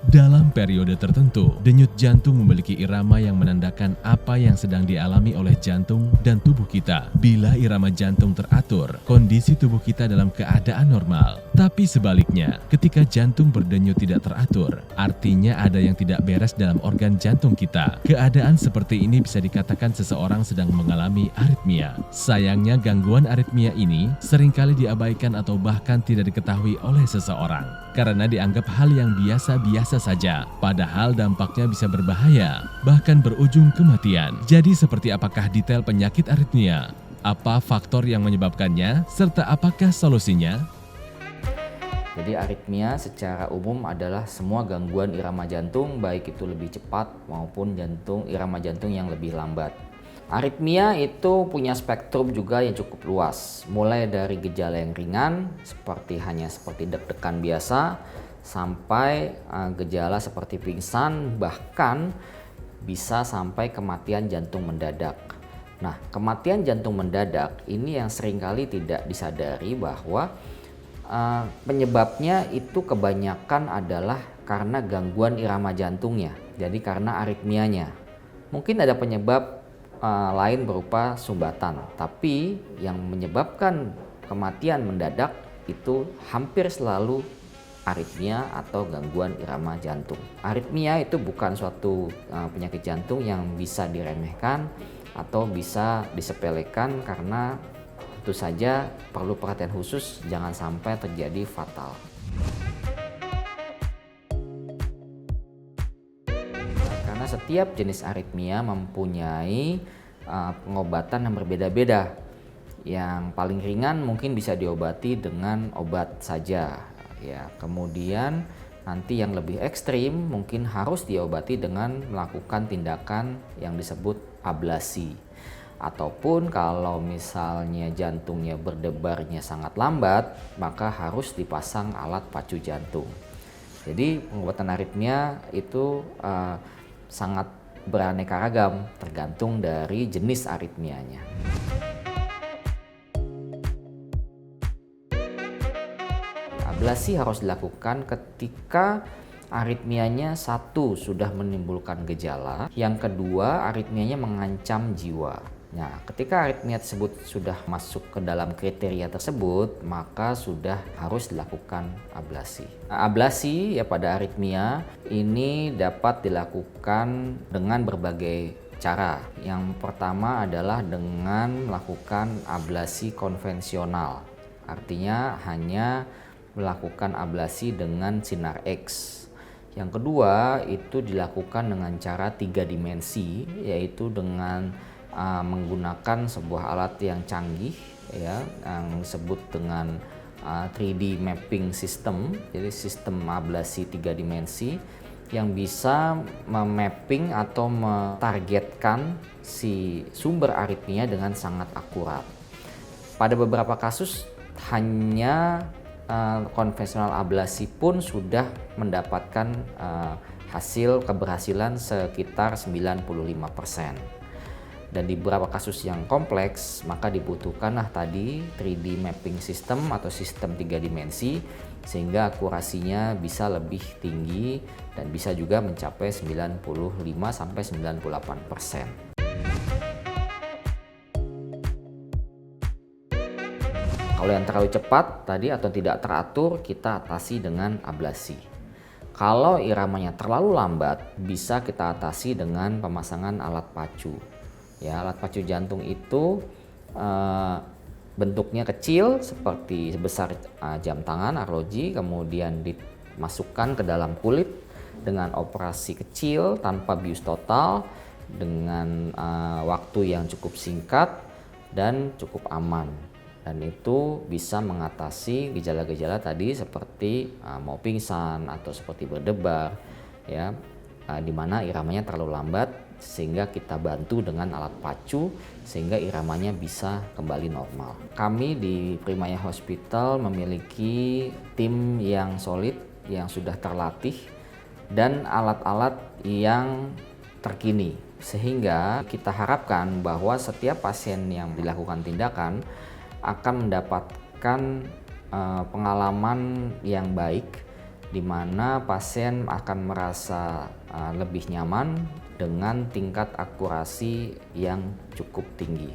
Dalam periode tertentu, denyut jantung memiliki irama yang menandakan apa yang sedang dialami oleh jantung dan tubuh kita. Bila irama jantung teratur, kondisi tubuh kita dalam keadaan normal. Tapi sebaliknya, ketika jantung berdenyut tidak teratur, artinya ada yang tidak beres dalam organ jantung kita. Keadaan seperti ini bisa dikatakan seseorang sedang mengalami aritmia. Sayangnya, gangguan aritmia ini seringkali diabaikan atau bahkan tidak diketahui oleh seseorang karena dianggap hal yang biasa-biasa saja, padahal dampaknya bisa berbahaya, bahkan berujung kematian. Jadi seperti apakah detail penyakit aritmia? Apa faktor yang menyebabkannya? Serta apakah solusinya? Jadi aritmia secara umum adalah semua gangguan irama jantung, baik itu lebih cepat maupun irama jantung yang lebih lambat. Aritmia itu punya spektrum juga yang cukup luas, mulai dari gejala yang ringan hanya seperti deg-degan biasa, sampai gejala seperti pingsan, bahkan bisa sampai kematian jantung mendadak. Nah, kematian jantung mendadak ini yang seringkali tidak disadari bahwa penyebabnya itu kebanyakan adalah karena gangguan irama jantungnya, jadi karena aritmianya. Mungkin ada penyebab lain berupa sumbatan, tapi yang menyebabkan kematian mendadak itu hampir selalu aritmia atau gangguan irama jantung. Aritmia itu bukan suatu penyakit jantung yang bisa diremehkan atau bisa disepelekan, karena tentu saja perlu perhatian khusus jangan sampai terjadi fatal. Karena setiap jenis aritmia mempunyai pengobatan yang berbeda-beda. Yang paling ringan mungkin bisa diobati dengan obat saja, ya. Kemudian nanti yang lebih ekstrim mungkin harus diobati dengan melakukan tindakan yang disebut ablasi. Ataupun kalau misalnya jantungnya berdebarnya sangat lambat, maka harus dipasang alat pacu jantung. Jadi pengobatan aritmia itu sangat beraneka ragam tergantung dari jenis aritmianya. Ablasi harus dilakukan ketika aritmianya satu sudah menimbulkan gejala, yang kedua aritmianya mengancam jiwa. Nah, ketika aritmia tersebut sudah masuk ke dalam kriteria tersebut, maka sudah harus dilakukan ablasi. Ablasi ya pada aritmia ini dapat dilakukan dengan berbagai cara. Yang pertama adalah dengan melakukan ablasi konvensional. Artinya hanya melakukan ablasi dengan sinar X. Yang kedua itu dilakukan dengan cara 3 dimensi, yaitu dengan menggunakan sebuah alat yang canggih, ya, yang disebut dengan 3D mapping system. Jadi sistem ablasi 3 dimensi yang bisa memapping atau mentargetkan si sumber aritmia dengan sangat akurat. Pada beberapa kasus hanya konvensional ablasi pun sudah mendapatkan hasil keberhasilan sekitar 95%. Dan di beberapa kasus yang kompleks maka dibutuhkanlah tadi 3D mapping system atau sistem 3 dimensi, sehingga akurasinya bisa lebih tinggi dan bisa juga mencapai 95-98%. Kalau yang terlalu cepat tadi atau tidak teratur, kita atasi dengan ablasi. Kalau iramanya terlalu lambat, bisa kita atasi dengan pemasangan alat pacu. Ya, alat pacu jantung itu bentuknya kecil seperti sebesar jam tangan arloji, kemudian dimasukkan ke dalam kulit dengan operasi kecil tanpa bius total, dengan waktu yang cukup singkat dan cukup aman. Dan itu bisa mengatasi gejala-gejala tadi seperti mau pingsan atau seperti berdebar, ya, di mana iramanya terlalu lambat, sehingga kita bantu dengan alat pacu sehingga iramanya bisa kembali normal. Kami di Primaya Hospital memiliki tim yang solid, yang sudah terlatih, dan alat-alat yang terkini, sehingga kita harapkan bahwa setiap pasien yang dilakukan tindakan akan mendapatkan pengalaman yang baik di mana pasien akan merasa lebih nyaman dengan tingkat akurasi yang cukup tinggi.